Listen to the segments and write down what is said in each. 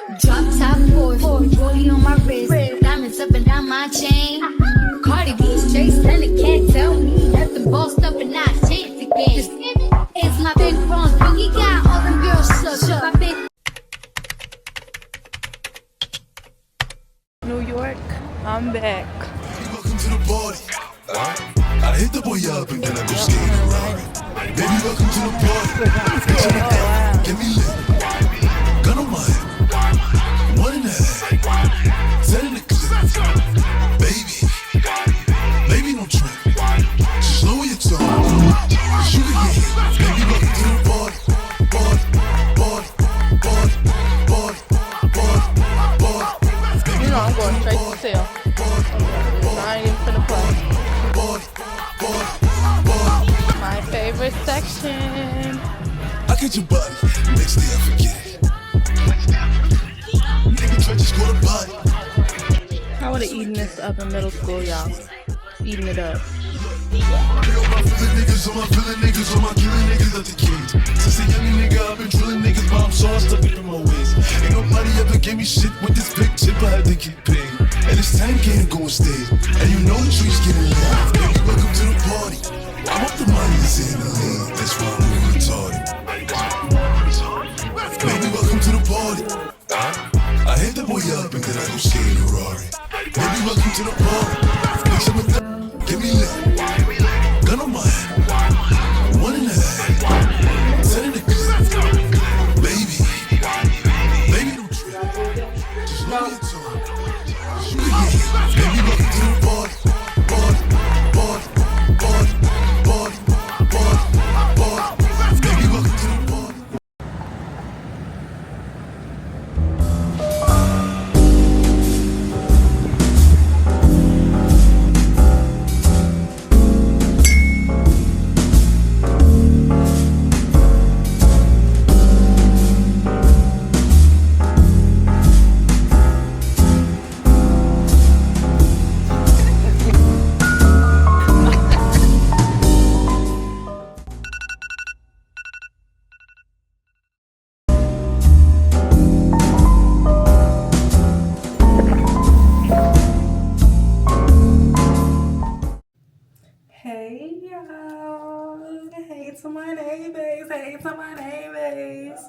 Drop top force, rollie on my wrist, diamonds up and down my chain. Cardi B straight stunning, can't tell me nothing. Bossed up and not changed again. It's my big bronze boogie, got all them girls shook. My big New York, I'm back. Welcome to the party. I hit the boy up and then I go skate around. Baby, welcome to the party. Get me lit. Gun on my head. 1.5. Set in the clip. Baby, don't trip. Just lower your tone. Shoot it, yeah. Baby, welcome to the party. You know I'm going straight to sale. I ain't even finna play. My favorite section. I get your body. Next day I forget it. Nigga try just go to body. I would have eaten this up in middle school, y'all. Eating it up. I'm feeling niggas on my feeling niggas on my killing niggas at the kids. Since a young nigga, I've been drilling niggas, but I'm so stuck in my ways. Ain't nobody ever gave me shit with this big chip, I had to get paid. And this time game going stay. And you know the trees getting lit. Baby, welcome to the party. I want the money that's in the lean. That's why I'm moving retarded. Baby, welcome to the party. I hit the boy up and then I go skate a Rari. Baby, welcome to the party. Mix it with the get me lit. Gun on my head. 1.5. Set in the clip. Baby, don't trip. Just lower your tone. Shoot it, yeah. Baby, welcome to the party. Baby, welcome to the party. Hey y'all. Hey to my neighbors. Hey to my neighbors.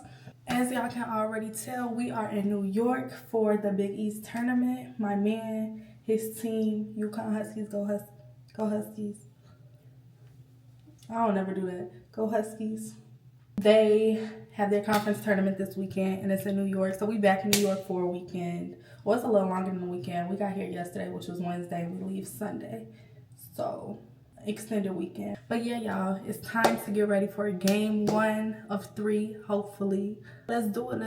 As y'all can already tell, we are in New York for the Big East tournament. My man, his team, UConn Huskies, go Huskies. I don't never do that. Go Huskies. They have their conference tournament this weekend and it's in New York. So we back in New York for a weekend. Well, it's a little longer than a weekend. We got here yesterday, which was Wednesday. We leave Sunday. So extended weekend. But yeah, y'all, it's time to get ready for game 1 of 3, hopefully. Let's do it.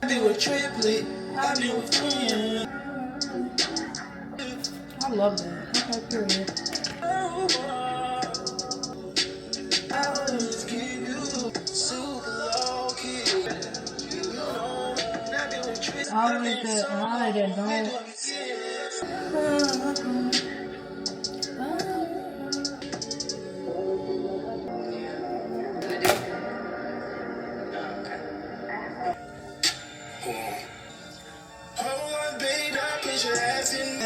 I be with triplet, I be with twin. I love that. Okay, period. I always give you super low key. You know, I be with triplet. Always that. I don't. Hold on, babe, I put your ass in me. I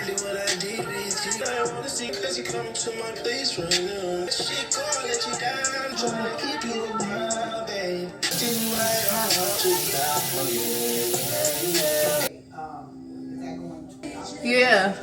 did what I did with you. I wanna see cause you come to my place right now. Shit gon' let you down. I'm tryna keep you around, babe. Till you right on to the Yeah.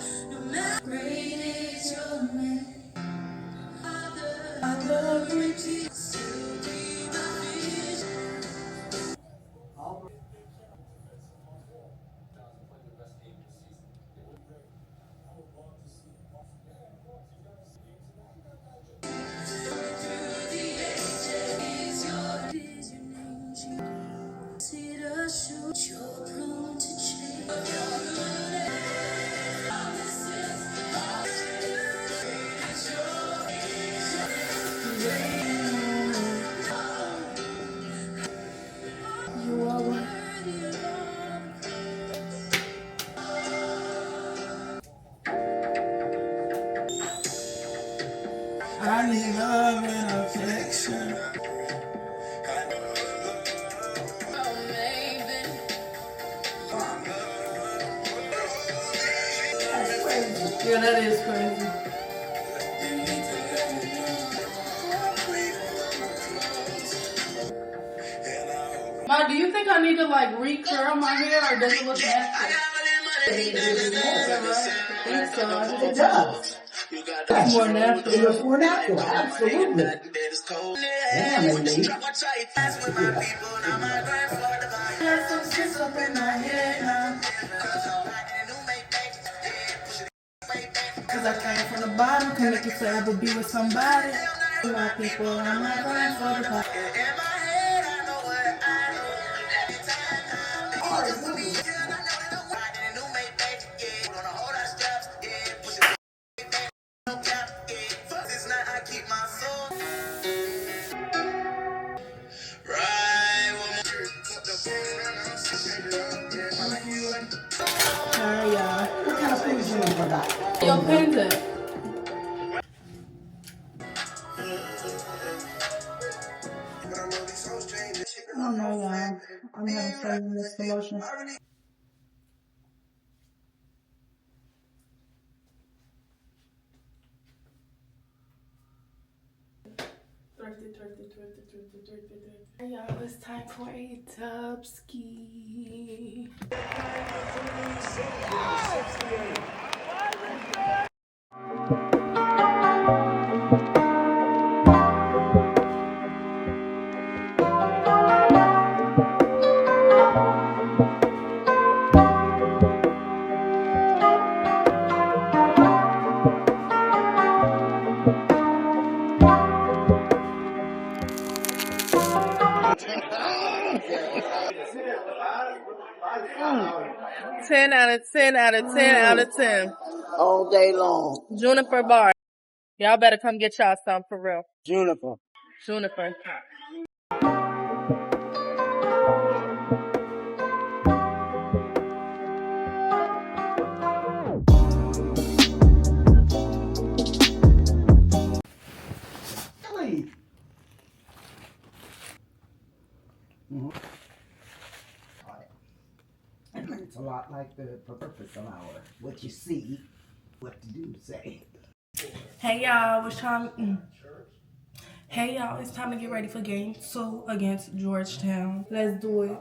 Yeah, that is crazy. Ma, do you think I need to like recurl my hair or does it look natural? I think so. It does. It's more natural. It looks more natural, absolutely. Yeah, maybe. Cause I came from the bottom, can make it forever be with somebody. My people, I'm not going for the bottom. Alright, y'all. What kind of food you want for that? Your pen's up. I don't know, y'all. I'm having some mixed emotions. Y'all, it's time for a Dubski. Ten out of 10 out of 10 out of 10. All day long. Juniper bar. Y'all better come get y'all some for real. Juniper. Juniper. Really? It's a lot like the purpose of what you see, what to do, say. Hey y'all, Hey y'all, it's time to get ready for game 2 against Georgetown. Let's do it.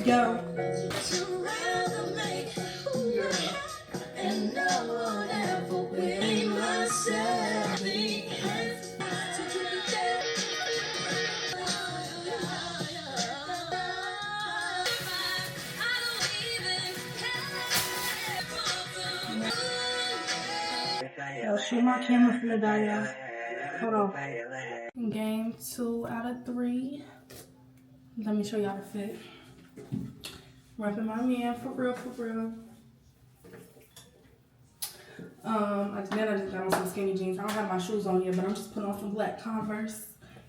Go. Yo, shoot my camera from the die, y'all. Hold on. Game 2 out of 3. Let me show y'all the fit. Repping my man for real, for real. I just got on some skinny jeans. I don't have my shoes on yet, but I'm just putting on some black Converse.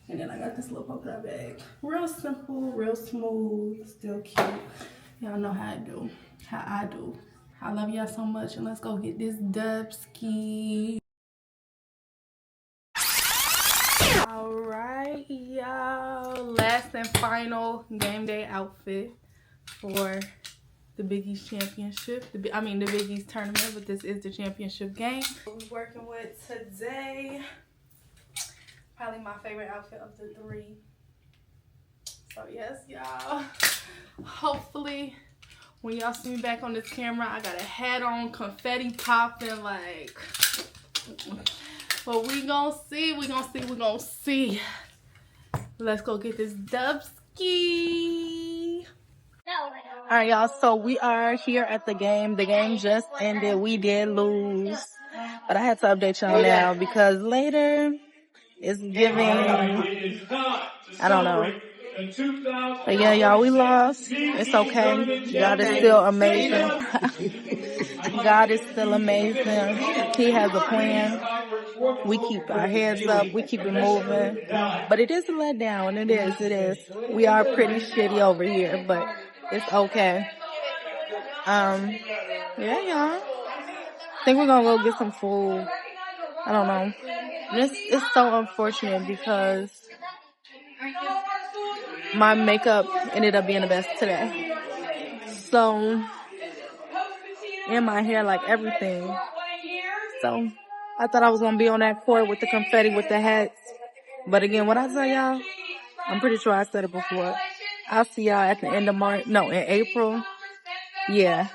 And then I got this little polka dot bag. Real simple, real smooth, still cute. Y'all know how I do. How I do. I love y'all so much, and let's go get this Dubski. Alright, y'all. Last and final game day outfit for the Big East Championship. The Big East tournament, but this is the championship game. We're working with today. Probably my favorite outfit of the 3. So yes, y'all. Hopefully, when y'all see me back on this camera, I got a hat on, confetti popping, like. But we gonna see, we gonna see. Let's go get this Dubski. All right, y'all. So we are here at the game. The game just ended. We did lose, but I had to update y'all now because later it's giving. I don't know. But yeah, y'all, we lost. It's okay. God is still amazing. God is still amazing. He has a plan. We keep our heads up. We keep it moving. But it is a letdown. It is. We are pretty shitty over here, but it's okay. Yeah, y'all. I think we're gonna go get some food. I don't know. It's so unfortunate because my makeup ended up being the best today. So, in my hair, like everything. So, I thought I was gonna be on that court with the confetti, with the hats. But again, what I tell y'all, I'm pretty sure I said it before. I'll see y'all at the end of March. No, in April. Yeah.